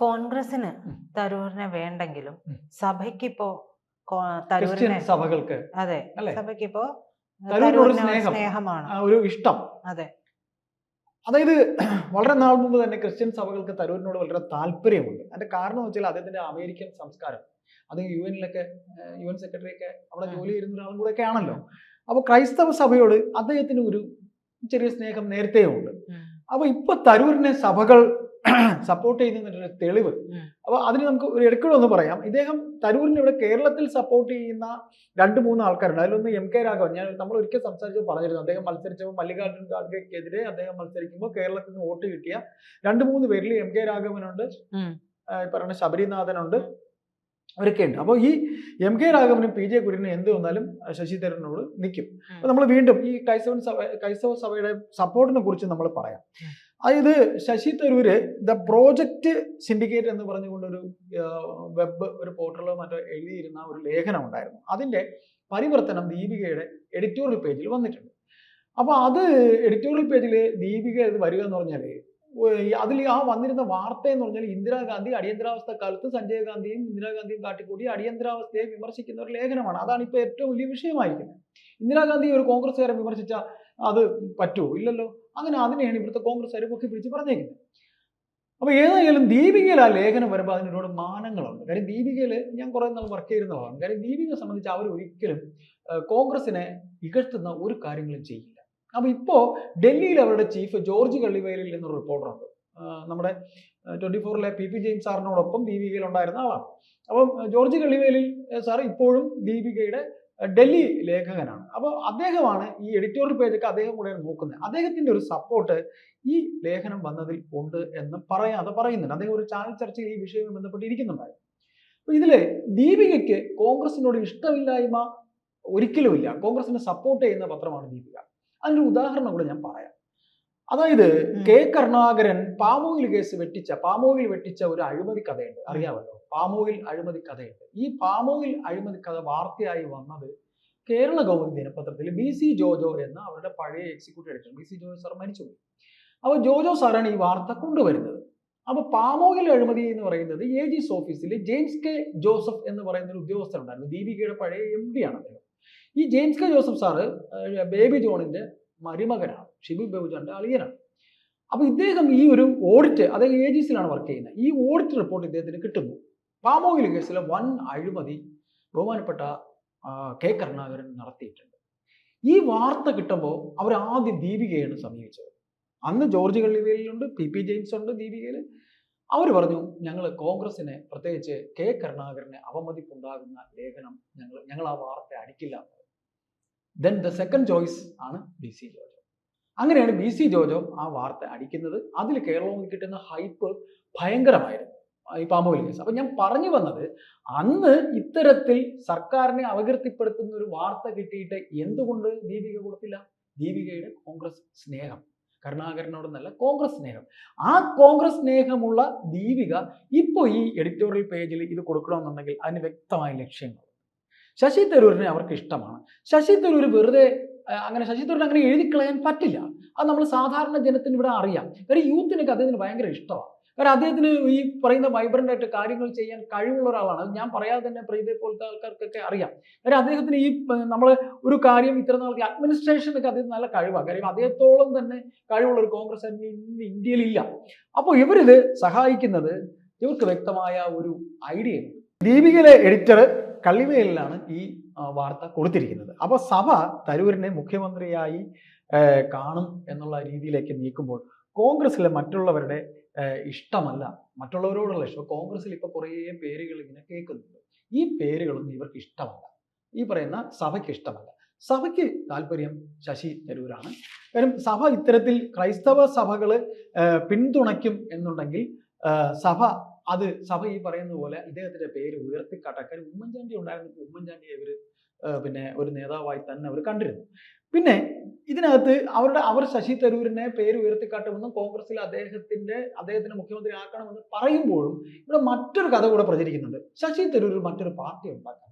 കോൺഗ്രസിന് തരൂരിനെ വേണ്ടെങ്കിലും സഭയ്ക്കിപ്പോ ക്രിസ്ത്യൻ തരൂരിനെ സഭകൾക്ക് അതെ അല്ലേ? സഭയ്ക്കിപ്പോ തരൂരിനോട് തരൂരിന് സ്നേഹം, സ്നേഹമാണ്. ഒരു ഇഷ്ടം. അതെ, അതായത് വളരെ നാൾ മുമ്പ് തന്നെ ക്രിസ്ത്യൻ സഭകൾക്ക് തരൂരിനോട് വളരെ താല്പര്യമുണ്ട്. അതിന്റെ കാരണം എന്ന് വെച്ചാൽ അദ്ദേഹത്തിന്റെ അമേരിക്കൻ സംസ്കാരം, അത് യുഎനിലൊക്കെ UN സെക്രട്ടറി ഒക്കെ അവിടെ ജോലി ചെയ്യുന്ന ഒരാളും കൂടെ ഒക്കെ ആണല്ലോ. അപ്പൊ ക്രൈസ്തവ സഭയോട് അദ്ദേഹത്തിന് ഒരു ചെറിയ സ്നേഹം നേരത്തെ ഉണ്ട്. അപ്പൊ ഇപ്പൊ തരൂരിനെ സഭകൾ സപ്പോർട്ട് ചെയ്യുന്നതിന്റെ തെളിവ്. അപ്പൊ അതിന് നമുക്ക് ഒരു എടുക്കണമെന്ന് പറയാം. ഇദ്ദേഹം തരൂരിനെ ഇവിടെ കേരളത്തിൽ സപ്പോർട്ട് ചെയ്യുന്ന 2-3 ആൾക്കാരുണ്ട്. അതിലൊന്ന് MK രാഘവൻ. നമ്മൾ ഒരിക്കൽ സംസാരിച്ചപ്പോൾ പറഞ്ഞിരുന്നു, അദ്ദേഹം മത്സരിച്ചപ്പോൾ മല്ലികാർജുൻ ഖാർഗെക്കെതിരെ അദ്ദേഹം മത്സരിക്കുമ്പോൾ കേരളത്തിൽ നിന്ന് വോട്ട് കിട്ടിയ 2-3 പേരിൽ MK രാഘവനുണ്ട്, പറയുന്ന ശബരിനാഥനുണ്ട്, അവരൊക്കെ ഉണ്ട്. അപ്പോൾ ഈ MK രാഘവനും PJ കുര്യനും എന്ത് വന്നാലും ശശി തരൂരിനോട് നിൽക്കും. അപ്പൊ നമ്മൾ വീണ്ടും ഈ ക്രൈസ്തവ സഭയുടെ സപ്പോർട്ടിനെ കുറിച്ച് നമ്മൾ പറയാം. അതായത് Shashi Tharoor the project syndicate എന്ന് പറഞ്ഞുകൊണ്ടൊരു വെബ് ഒരു പോർട്ടലോ മറ്റോ എഴുതിയിരുന്ന ഒരു ലേഖനം ഉണ്ടായിരുന്നു. അതിന്റെ പരിവർത്തനം ദീപികയുടെ എഡിറ്റോറിയൽ പേജിൽ വന്നിട്ടുണ്ട്. അപ്പൊ അത് എഡിറ്റോറിയൽ പേജിൽ ദീപിക വരിക എന്ന് പറഞ്ഞാല് അതിൽ ആ വന്നിരുന്ന വാർത്ത എന്ന് പറഞ്ഞാൽ ഇന്ദിരാഗാന്ധി അടിയന്തരാവസ്ഥ കാലത്ത് സഞ്ജയ് ഗാന്ധിയും ഇന്ദിരാഗാന്ധിയും കാട്ടിക്കൂടി അടിയന്തരാവസ്ഥയെ വിമർശിക്കുന്ന ഒരു ലേഖനമാണ്. അതാണ് ഇപ്പൊ ഏറ്റവും വലിയ വിഷയമായിരിക്കുന്നത്. ഇന്ദിരാഗാന്ധി ഒരു കോൺഗ്രസ്സുകാരെ വിമർശിച്ച അത് പറ്റുമോ? ഇല്ലല്ലോ. അങ്ങനെ അതിനെയാണ് ഇവിടുത്തെ കോൺഗ്രസ്സുകാർ പൊക്കി പിടിച്ച് പറഞ്ഞേക്കുന്നത്. അപ്പൊ ഏതായാലും ദീപികയിൽ ആ ലേഖനം വരുമ്പോൾ അതിന് ഒരുപാട് മാനങ്ങളുണ്ട്. കാര്യം ദീപികയിൽ ഞാൻ കുറെ നാൾ വർക്ക് ചെയ്യുന്നതാണ്. കാര്യം ദീപികയെ സംബന്ധിച്ച് അവർ ഒരിക്കലും കോൺഗ്രസിനെ ഇകഴ്ത്തുന്ന ഒരു കാര്യങ്ങളും ചെയ്യില്ല. അപ്പൊ ഇപ്പോ ഡൽഹിയിൽ അവരുടെ ചീഫ് ജോർജ് കള്ളിവേലിൽ എന്നൊരു റിപ്പോർട്ടറുണ്ട്. നമ്മുടെ 24-ലെ PP ജെയിംസ് സാറിനോടൊപ്പം ദീപികയിൽ ഉണ്ടായിരുന്ന ആളാണ്. അപ്പം ജോർജ് കള്ളിവേലിൽ സാർ ഇപ്പോഴും ദീപികയുടെ ഡൽഹി ലേഖകനാണ്. അപ്പോൾ അദ്ദേഹമാണ് ഈ എഡിറ്റോറിയൽ പേജൊക്കെ അദ്ദേഹം കൂടെ നോക്കുന്നത്. അദ്ദേഹത്തിന്റെ ഒരു സപ്പോർട്ട് ഈ ലേഖനം വന്നതിൽ ഉണ്ട് എന്ന് പറയാതെ പറയുന്നുണ്ട്. അദ്ദേഹം ഒരു ചാനൽ ചർച്ചയിൽ ഈ വിഷയവുമായി ബന്ധപ്പെട്ട് ഇരിക്കുന്നുണ്ടായിരുന്നു. അപ്പൊ ഇതില് ദീപികയ്ക്ക് കോൺഗ്രസിനോട് ഇഷ്ടമില്ലായ്മ ഒരിക്കലുമില്ല. കോൺഗ്രസിനെ സപ്പോർട്ട് ചെയ്യുന്ന പത്രമാണ് ദീപിക. അതിനൊരു ഉദാഹരണം കൂടെ ഞാൻ പറയാം. അതായത് K കരുണാകരൻ പാമോയിൽ വെട്ടിച്ച ഒരു അഴിമതി കഥയുണ്ട്, അറിയാമല്ലോ. പാമോയിൽ അഴിമതി കഥയുണ്ട്. ഈ പാമോയിൽ അഴിമതി കഥ വാർത്തയായി വന്നത് കേരള കൗമുദി ദിനപത്രത്തിൽ BC ജോജോ എന്ന അവരുടെ പഴയ executive editor BC Jojo sir മരിച്ചുപോയി. അപ്പോൾ ജോജോ സാറാണ് ഈ വാർത്ത കൊണ്ടുവരുന്നത്. അപ്പൊ പാമോയിൽ അഴിമതി എന്ന് പറയുന്നത് AG's ഓഫീസിൽ ജെയിംസ് K ജോസഫ് എന്ന് പറയുന്ന ഒരു ഉദ്യോഗസ്ഥനുണ്ടായിരുന്നു. ദീപികയുടെ പഴയ MD ആണ് അദ്ദേഹം. ഈ James K Joseph sir Baby ജോണിന്റെ മരുമകനാണ്, ഷിബു ബേബുജോണിന്റെ അളിയനാണ്. അപ്പൊ ഇദ്ദേഹം ഈ ഒരു ഓഡിറ്റ്, അദ്ദേഹം AGCയിലാണ് വർക്ക് ചെയ്യുന്നത്. ഈ ഓഡിറ്റ് റിപ്പോർട്ട് ഇദ്ദേഹത്തിന് കിട്ടുന്നു. പാമോയിൽ കേസിലെ വൻ അഴിമതി ബഹുമാനപ്പെട്ട K കരുണാകരൻ നടത്തിയിട്ടുണ്ട്. ഈ വാർത്ത കിട്ടുമ്പോൾ അവർ ആദ്യം ദീപികയാണ് സമീപിച്ചത്. അന്ന് ജോർജ് കള്ളിവേലിലുണ്ട്, PP ജെയിംസ് ഉണ്ട് ദീപികയിൽ. അവർ പറഞ്ഞു, ഞങ്ങൾ കോൺഗ്രസിനെ, പ്രത്യേകിച്ച് K കരുണാകരനെ അവമതിപ്പുണ്ടാകുന്ന ലേഖനം ഞങ്ങൾ ആ വാർത്ത അടിക്കില്ല. ദെൻ ദ സെക്കൻഡ് ചോയ്സ് ആണ് BC ജോജോ. അങ്ങനെയാണ് BC ജോജോ ആ വാർത്ത അടിക്കുന്നത്. അതിൽ കേരളത്തിൽ കിട്ടുന്ന ഹൈപ്പ് ഭയങ്കരമായിരുന്നു ഈ പാമോയിൽ കേസ്. അപ്പൊ ഞാൻ പറഞ്ഞു വന്നത്, അന്ന് ഇത്തരത്തിൽ സർക്കാരിനെ അപകീർത്തിപ്പെടുത്തുന്ന ഒരു വാർത്ത കിട്ടിയിട്ട് എന്തുകൊണ്ട് ദീപിക കൊടുത്തില്ല? ദീപികയുടെ കോൺഗ്രസ് സ്നേഹം, കരുണാകരനോടൊന്നല്ല, കോൺഗ്രസ് സ്നേഹം. ആ കോൺഗ്രസ് സ്നേഹമുള്ള ദീപിക ഇപ്പോൾ ഈ എഡിറ്റോറിയൽ പേജിൽ ഇത് കൊടുക്കണമെന്നുണ്ടെങ്കിൽ അതിന് വ്യക്തമായ ലക്ഷ്യങ്ങൾ. ശശി തരൂരിനെ അവർക്ക് ഇഷ്ടമാണ്. ശശി തരൂർ വെറുതെ ശശി തരൂരിനെ അങ്ങനെ എഴുതിക്കളയാൻ പറ്റില്ല. അത് നമ്മൾ സാധാരണ ജനത്തിന് ഇവിടെ അറിയാം. കാര്യം യൂത്തിനൊക്കെ അദ്ദേഹത്തിന് ഭയങ്കര ഇഷ്ടമാണ്. കാരണം അദ്ദേഹത്തിന് ഈ പറയുന്ന വൈബ്രന്റ് ആയിട്ട് കാര്യങ്ങൾ ചെയ്യാൻ കഴിവുള്ള ഒരാളാണ്. അത് ഞാൻ പറയാതെ തന്നെ പ്രീതിയെ പോലത്തെ ആൾക്കാർക്കൊക്കെ അറിയാം. കാര്യം അദ്ദേഹത്തിന് ഈ നമ്മൾ ഒരു കാര്യം ഇത്ര നാൾക്ക് അഡ്മിനിസ്ട്രേഷനൊക്കെ അദ്ദേഹത്തിന് നല്ല കഴിവാണ്. കാര്യം അദ്ദേഹത്തോളം തന്നെ കഴിവുള്ള ഒരു കോൺഗ്രസ് ഇന്ന് ഇന്ത്യയിലില്ല. അപ്പോൾ ഇവരിത് സഹായിക്കുന്നത് ഇവർക്ക് വ്യക്തമായ ഒരു ഐഡിയ ഉണ്ട്. ദീപികയിലെ എഡിറ്റർ കള്ളിവേലിലാണ് ഈ വാർത്ത കൊടുത്തിരിക്കുന്നത്. അപ്പൊ സഭ തരൂരിനെ മുഖ്യമന്ത്രിയായി കാണും എന്നുള്ള രീതിയിലേക്ക് നീക്കുമ്പോൾ കോൺഗ്രസിലെ മറ്റുള്ളവരുടെ ഇഷ്ടമല്ല, മറ്റുള്ളവരോടുള്ള ഇഷ്ടം. കോൺഗ്രസിൽ ഇപ്പൊ കുറേ പേരുകൾ ഇങ്ങനെ കേൾക്കുന്നുണ്ട്. ഈ പേരുകളൊന്നും ഇവർക്ക് ഇഷ്ടമല്ല, ഈ പറയുന്ന സഭയ്ക്ക് ഇഷ്ടമല്ല. സഭയ്ക്ക് താല്പര്യം ശശി തരൂരാണ്. കാര്യം സഭ ഇത്തരത്തിൽ ക്രൈസ്തവ സഭകള് പിന്തുണയ്ക്കും എന്നുണ്ടെങ്കിൽ സഭ ഈ പറയുന്ന പോലെ ഇദ്ദേഹത്തിന്റെ പേര് ഉയർത്തിക്കാട്ടാൻ ഉമ്മൻചാണ്ടി ഉണ്ടായിരുന്നപ്പോൾ ഉമ്മൻചാണ്ടിയെ ഇവർ പിന്നെ ഒരു നേതാവായി തന്നെ അവർ കണ്ടിരുന്നു. പിന്നെ ഇതിനകത്ത് അവർ ശശി തരൂരിനെ പേര് ഉയർത്തിക്കാട്ടുമെന്നും കോൺഗ്രസിൽ അദ്ദേഹത്തിന് മുഖ്യമന്ത്രി ആക്കണമെന്ന് പറയുമ്പോഴും ഇവിടെ മറ്റൊരു കഥ കൂടെ പ്രചരിക്കുന്നുണ്ട്. ശശി തരൂർ മറ്റൊരു പാർട്ടി ഉണ്ടാക്കാൻ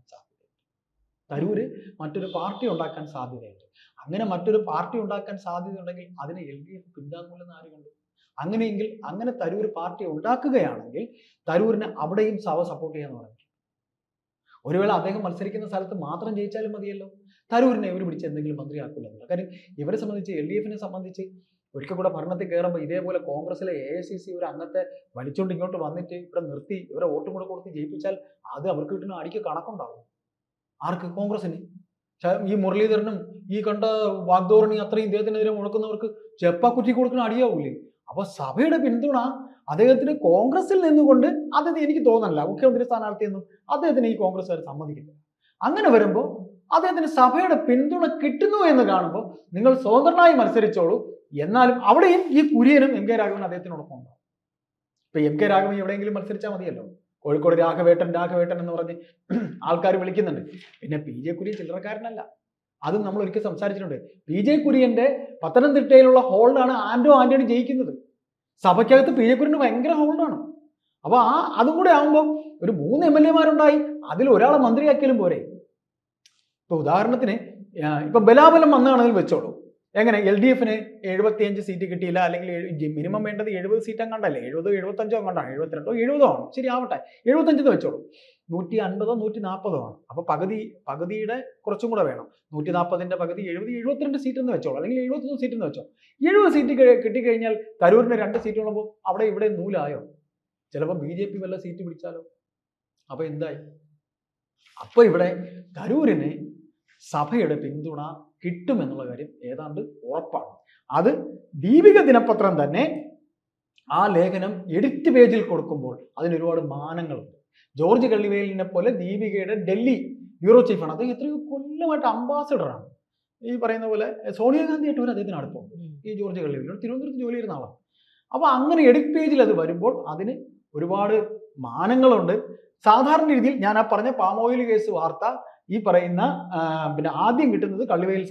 സാധ്യതയുണ്ട്. അങ്ങനെ മറ്റൊരു പാർട്ടി ഉണ്ടാക്കാൻ സാധ്യതയുണ്ടെങ്കിൽ അതിനെ LDF പിന്താങ്ങുമെന്ന് ആര് കണ്ടു? അങ്ങനെയെങ്കിൽ അങ്ങനെ തരൂർ പാർട്ടി ഉണ്ടാക്കുകയാണെങ്കിൽ തരൂരിന് അവിടെയും സഭ സപ്പോർട്ട് ചെയ്യാന്ന് പറഞ്ഞു. ഒരു വേള അദ്ദേഹം മത്സരിക്കുന്ന സ്ഥലത്ത് മാത്രം ജയിച്ചാലും മതിയല്ലോ, തരൂരിനെ ഇവർ പിടിച്ച് എന്തെങ്കിലും മന്ത്രിയാക്കില്ല എന്നുള്ള കാര്യം. ഇവരെ സംബന്ധിച്ച് LDFനെ സംബന്ധിച്ച് ഒരിക്കൽ കൂടെ ഭരണത്തിൽ കയറുമ്പോൾ ഇതേപോലെ കോൺഗ്രസിലെ AICC ഒരു അംഗത്തെ വലിച്ചുകൊണ്ട് ഇങ്ങോട്ട് വന്നിട്ട് ഇവിടെ നിർത്തി ഇവരെ വോട്ടും കൂടെ കൊടുത്ത് ജയിപ്പിച്ചാൽ അത് അവർക്ക് കിട്ടുന്ന അടിക്ക് കണക്കുണ്ടാവും. ആർക്ക്? കോൺഗ്രസിന്. ഈ മുരളീധരനും ഈ കണ്ട വാഗ്ദോരണി അത്രയും ഇദ്ദേഹത്തിനെതിരെ മുഴക്കുന്നവർക്ക് ചെപ്പാക്കുറ്റി കൊടുക്കുന്ന അടിയാവൂലേ? അപ്പൊ സഭയുടെ പിന്തുണ അദ്ദേഹത്തിന് കോൺഗ്രസിൽ നിന്നുകൊണ്ട് അത് എനിക്ക് തോന്നല്ല മുഖ്യമന്ത്രി സ്ഥാനാർത്ഥിയെന്നും അദ്ദേഹത്തിന് ഈ കോൺഗ്രസ്സുകാർ സമ്മതിക്കില്ല. അങ്ങനെ വരുമ്പോൾ അദ്ദേഹത്തിന് സഭയുടെ പിന്തുണ കിട്ടുന്നു എന്ന് കാണുമ്പോൾ നിങ്ങൾ സ്വതന്ത്രനായി മത്സരിച്ചോളൂ, എന്നാലും അവിടെയും ഈ കുര്യനും MK രാഘവൻ അദ്ദേഹത്തിനോടൊപ്പം ഉണ്ടാവും. ഇപ്പൊ MK രാഘവൻ എവിടെയെങ്കിലും മത്സരിച്ചാൽ മതിയല്ലോ. കോഴിക്കോട് രാഘവേട്ടൻ എന്ന് പറഞ്ഞ് ആൾക്കാർ വിളിക്കുന്നുണ്ട്. പിന്നെ PJ കുര്യൻ ചില്ലറക്കാരനല്ല, അതും നമ്മൾ ഒരിക്കൽ സംസാരിച്ചിട്ടുണ്ട്. PJ കുര്യന്റെ പത്തനംതിട്ടയിലുള്ള ഹോൾഡാണ് ആന്റണി ജയിക്കുന്നത്. സഭയ്ക്കകത്ത് PJ കുര്യന് ഭയങ്കര ഹോൾഡാണ്. അപ്പൊ അതും കൂടെ ആകുമ്പോൾ ഒരു 3 MLA അതിൽ ഒരാളെ മന്ത്രിയാക്കിയാലും പോരെ. ഇപ്പൊ ഉദാഹരണത്തിന് ഇപ്പൊ ബലാബലം വന്നാണെന്ന് വെച്ചോളൂ. എങ്ങനെ LDFന് 75 സീറ്റ് കിട്ടിയില്ല, അല്ലെങ്കിൽ മിനിമം വേണ്ടത് 70 സീറ്റ് അങ്ങാണ്ടല്ലേ, 70, 75 അങ്ങാണ്ടാണ്, 72, 70 ആണ്, ശരി ആവട്ടെ, 75 വെച്ചോളൂ. 150, 140 ആണ്. അപ്പൊ പകുതിയുടെ കുറച്ചും കൂടെ വേണം. 140ന്റെ പകുതി 70, 72 സീറ്റ് എന്ന് വെച്ചോളൂ, അല്ലെങ്കിൽ 71 സീറ്റ് എന്ന് വെച്ചോ. 70 സീറ്റ് കിട്ടിക്കഴിഞ്ഞാൽ തരൂരിന് 2 സീറ്റ് ഉള്ളപ്പോൾ അവിടെ ഇവിടെ നൂലായോ? ചിലപ്പോൾ BJP വല്ല സീറ്റ് പിടിച്ചാലോ? അപ്പൊ എന്തായി? അപ്പൊ ഇവിടെ തരൂരിന് സഭയുടെ പിന്തുണ കിട്ടുമെന്നുള്ള കാര്യം ഏതാണ്ട് ഉറപ്പാണ്. അത് ദീപിക ദിനപത്രം തന്നെ ആ ലേഖനം എഡിറ്റ് പേജിൽ കൊടുക്കുമ്പോൾ അതിന് ഒരുപാട് മാനങ്ങളുണ്ട്. ജോർജ് കള്ളിവേലിനെ പോലെ ദീപികയുടെ ഡൽഹി ബ്യൂറോ ചീഫാണ്. അദ്ദേഹം എത്രയോ കൊല്ലമായിട്ട് അംബാസിഡറാണ്. ഈ പറയുന്ന പോലെ സോണിയാഗാന്ധിയായിട്ട് ഒരു അദ്ദേഹത്തിന് അടുപ്പമുണ്ട്. ഈ ജോർജ് കള്ളിവേലിനോട് തിരുവനന്തപുരത്ത് ജോലി ചെയ്യുന്ന ആളാണ്. അപ്പൊ അങ്ങനെ എഡിറ്റ് പേജിൽ അത് വരുമ്പോൾ അതിന് ഒരുപാട് മാനങ്ങളുണ്ട്. സാധാരണ രീതിയിൽ ഞാൻ ആ പറഞ്ഞ പാം ഓയിൽ കേസ് വാർത്ത ഈ പറയുന്ന പിന്നെ ആദ്യം കിട്ടുന്നത് കള്ളിവേൽ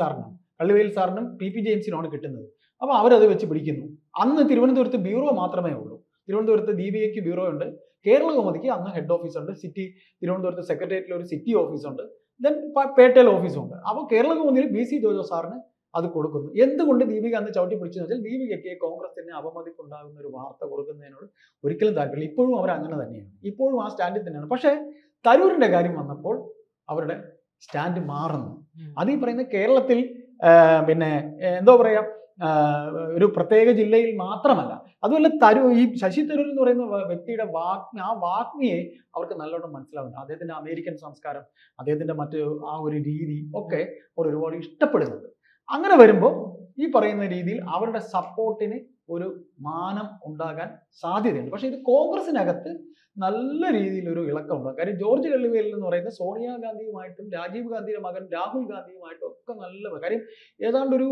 സാറിനും PP ജെയിംസിനുമാണ് കിട്ടുന്നത്. അപ്പൊ അവരത് വെച്ച് പിടിക്കുന്നു. അന്ന് തിരുവനന്തപുരത്ത് ബ്യൂറോ മാത്രമേ ഉള്ളൂ. തിരുവനന്തപുരത്ത് ദീപികയ്ക്ക് ബ്യൂറോ ഉണ്ട്, കേരള കൗമുദിക്ക് അന്ന് ഹെഡ് ഓഫീസ് ഉണ്ട്, തിരുവനന്തപുരത്ത് സെക്രട്ടേറിയറ്റിൽ ഒരു സിറ്റി ഓഫീസുണ്ട്, ദെൻ പേട്ടയിൽ ഓഫീസുണ്ട്. അപ്പോൾ കേരള കൗമുദിയിൽ BC ജോജോ സാറിന് അത് കൊടുക്കുന്നു. എന്തുകൊണ്ട് ദീപിക അന്ന് ചവിട്ടി പിടിച്ചെന്ന് വെച്ചാൽ ദീപികയ്ക്ക് കോൺഗ്രസിന് അപമതിപ്പുണ്ടാകുന്ന ഒരു വാർത്ത കൊടുക്കുന്നതിനോട് ഒരിക്കലും താല്പര്യമില്ല. ഇപ്പോഴും അവർ അങ്ങനെ തന്നെയാണ്, ഇപ്പോഴും ആ സ്റ്റാൻഡിൽ തന്നെയാണ്. പക്ഷേ തരൂരിന്റെ കാര്യം വന്നപ്പോൾ അവരുടെ സ്റ്റാൻഡ് മാറുന്നു. അത് ഈ പറയുന്ന കേരളത്തിൽ പിന്നെ എന്തോ പറയാ ഒരു പ്രത്യേക ജില്ലയിൽ മാത്രമല്ല, അതുമല്ല ഈ ശശി തരൂർ എന്ന് പറയുന്ന വ്യക്തിയുടെ വാഗ്മിയെ അവർക്ക് നല്ലോണം മനസ്സിലാവുന്നു. അദ്ദേഹത്തിന്റെ അമേരിക്കൻ സംസ്കാരം, അദ്ദേഹത്തിന്റെ മറ്റ് ആ ഒരു രീതി ഒക്കെ അവർ ഒരുപാട് ഇഷ്ടപ്പെടുന്നുണ്ട്. അങ്ങനെ വരുമ്പോൾ ഈ പറയുന്ന രീതിയിൽ അവരുടെ സപ്പോർട്ടിന് ഒരു മാനം ഉണ്ടാകാൻ സാധ്യതയുണ്ട്. പക്ഷെ ഇത് കോൺഗ്രസിനകത്ത് നല്ല രീതിയിൽ ഒരു ഇളക്കം ഉണ്ടാകും. കാര്യം ജോർജ് കള്ളിവേലിൽ എന്ന് പറയുന്നത് സോണിയാഗാന്ധിയുമായിട്ടും രാജീവ് ഗാന്ധിയുടെ മകൻ രാഹുൽ ഗാന്ധിയുമായിട്ടും ഒക്കെ നല്ല കാര്യം ഏതാണ്ട് ഒരു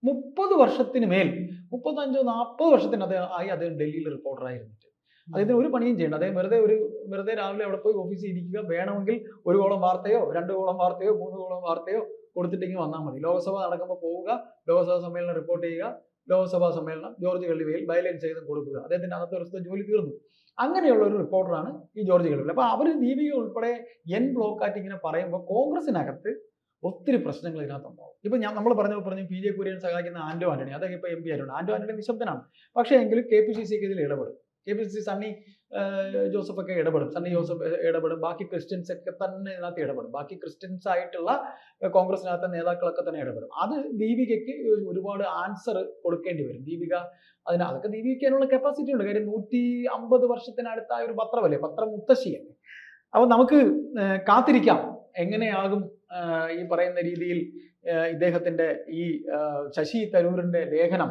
30 വർഷത്തിന് മേൽ 35-40 വർഷത്തിന് അദ്ദേഹം ഡൽഹിയിൽ റിപ്പോർട്ടറായിരുന്നിട്ട് അദ്ദേഹത്തിന് ഒരു പണിയും ചെയ്യേണ്ട. അദ്ദേഹം വെറുതെ രാവിലെ അവിടെ പോയി ഓഫീസിൽ ഇരിക്കുക, വേണമെങ്കിൽ 1 കോളം വാർത്തയോ 2 കോളം വാർത്തയോ 3 കോളം വാർത്തയോ കൊടുത്തിട്ടെങ്കിൽ വന്നാൽ മതി. ലോക്സഭ നടക്കുമ്പോൾ പോവുക, ലോക്സഭാ സമ്മേളനം റിപ്പോർട്ട് ചെയ്യുക, ലോക്സഭാ സമ്മേളനം ജോർജ് കള്ളിവേൽ വയലൻസ് ചെയ്ത് കൊടുക്കുക, അദ്ദേഹത്തിന്റെ അന്നത്തെ ദിവസത്തെ ജോലി തീർന്നു. അങ്ങനെയുള്ള ഒരു റിപ്പോർട്ടറാണ് ഈ ജോർജ് കള്ളിവേൽ. അപ്പൊ അവർ ദീപിക ഉൾപ്പെടെ ബ്ലോക്ക് ആയിട്ട് ഇങ്ങനെ പറയുമ്പോൾ കോൺഗ്രസിനകത്ത് ഒത്തിരി പ്രശ്നങ്ങൾ ഇതിനകത്തുണ്ടാവും. ഇപ്പൊ നമ്മൾ പറഞ്ഞു PJ കുര്യൻ സഹായിക്കുന്ന ആന്റണി, അദ്ദേഹം ഇപ്പൊ MP ആയിട്ടുണ്ട്. ആന്റണി നിശബ്ദനാണ്, പക്ഷേ എങ്കിലും KPCC ഒക്കെ ഇതിൽ ഇടപെടും. KPCC സണ്ണി ജോസഫ് ഒക്കെ ഇടപെടും, ബാക്കി ക്രിസ്ത്യൻസ് ഒക്കെ തന്നെ ഇതിനകത്ത് ഇടപെടും. ബാക്കി ക്രിസ്ത്യൻസ് ആയിട്ടുള്ള കോൺഗ്രസിനകത്തെ നേതാക്കളൊക്കെ തന്നെ ഇടപെടും. അത് ദീപികയ്ക്ക് ഒരുപാട് ആൻസർ കൊടുക്കേണ്ടി വരും. അതൊക്കെ ദീപികയ്ക്കാനുള്ള കപ്പാസിറ്റി ഉണ്ട്. കാര്യം 150 വർഷത്തിനടുത്തായ ഒരു പത്രമല്ലേ, പത്രം മുത്തശ്ശിയല്ലേ. അപ്പൊ നമുക്ക് കാത്തിരിക്കാം എങ്ങനെയാകും ഈ പറയുന്ന രീതിയിൽ ഇദ്ദേഹത്തിന്റെ ഈ ശശി തരൂരിന്റെ ലേഖനം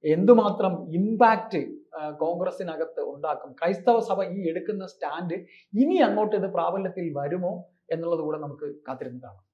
എന്തുമാത്രം ഇമ്പാക്റ്റ് കോൺഗ്രസിനകത്ത് ഉണ്ടാക്കും, ക്രൈസ്തവ സഭ ഈ എടുക്കുന്ന സ്റ്റാൻഡ് ഇനി അങ്ങോട്ട് ഇത് പ്രാബല്യത്തിൽ വരുമോ എന്നുള്ളത് കൂടെ നമുക്ക് കാത്തിരുന്ന് കാണാം.